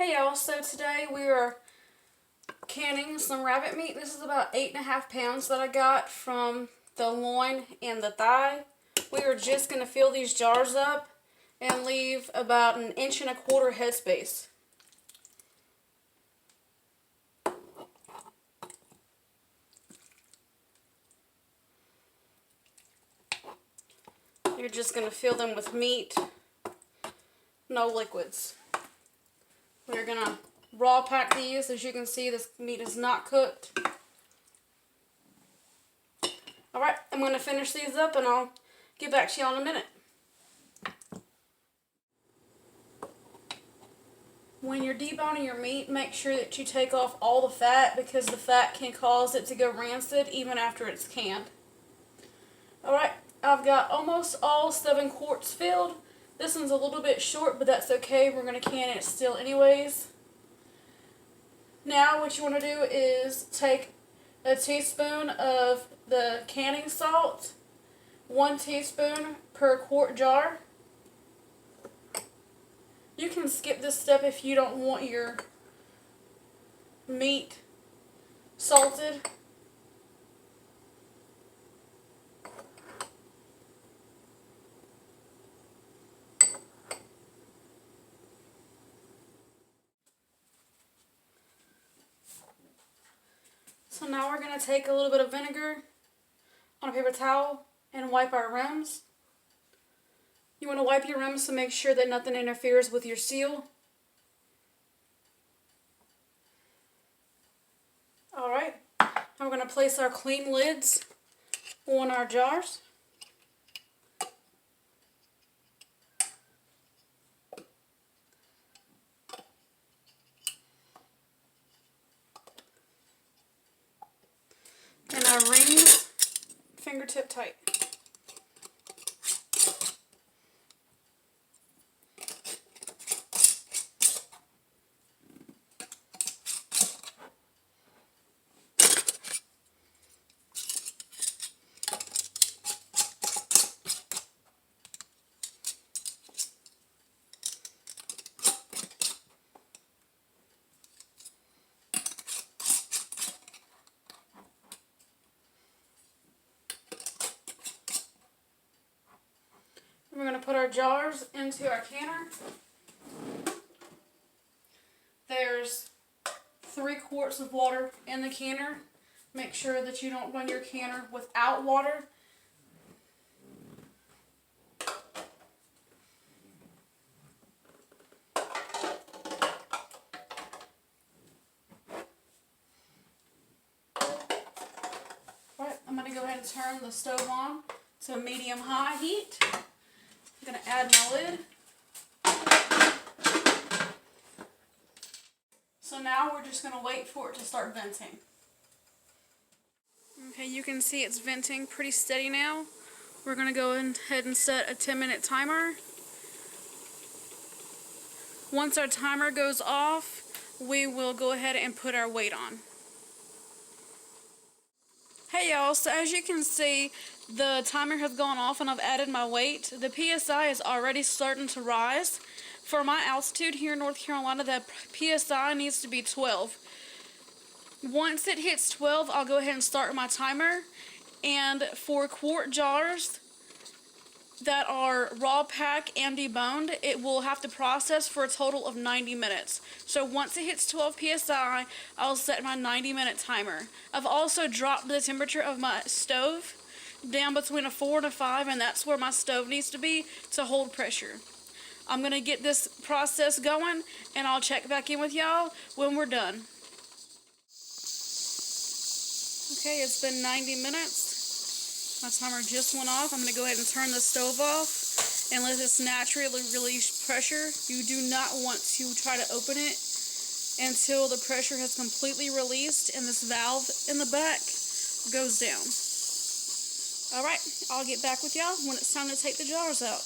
Hey y'all, so today we are canning some rabbit meat. This is about 8.5 pounds that I got from the loin and the thigh. We are just going to fill these jars up and leave about 1.25 inch headspace. You're just going to fill them with meat, no liquids. We're going to raw pack these. As you can see, this meat is not cooked. Alright, I'm going to finish these up and I'll get back to y'all in a minute. When you're deboning your meat, make sure that you take off all the fat because the fat can cause it to go rancid even after it's canned. Alright, I've got almost all 7 quarts filled. This one's a little bit short, but that's okay. We're going to can it still anyways. Now what you want to do is take a teaspoon of the canning salt, 1 teaspoon per quart jar. You can skip this step if you don't want your meat salted. So now we're going to take a little bit of vinegar on a paper towel and wipe our rims. You want to wipe your rims to make sure that nothing interferes with your seal. Alright, now we're going to place our clean lids on our jars. And our rings fingertip tight. We're going to put our jars into our canner. There's 3 quarts of water in the canner. Make sure that you don't run your canner without water. Alright, I'm going to go ahead and turn the stove on to medium-high heat. I'm going to add my lid. So now we're just going to wait for it to start venting. Okay, you can see it's venting pretty steady now. We're going to go ahead and set a 10-minute timer. Once our timer goes off, we will go ahead and put our weight on. Hey y'all, so as you can see, the timer has gone off and I've added my weight. The PSI is already starting to rise. For my altitude here in North Carolina, the PSI needs to be 12. Once it hits 12, I'll go ahead and start my timer. And for quart jars that are raw pack and deboned, it will have to process for a total of 90 minutes. So once it hits 12 psi, I'll set my 90-minute timer. I've also dropped the temperature of my stove down between a 4 and a 5, and that's where my stove needs to be to hold pressure. I'm going to get this process going, and I'll check back in with y'all when we're done. Okay, it's been 90 minutes. My timer just went off. I'm going to go ahead and turn the stove off and let this naturally release pressure. You do not want to try to open it until the pressure has completely released and this valve in the back goes down. Alright, I'll get back with y'all when it's time to take the jars out.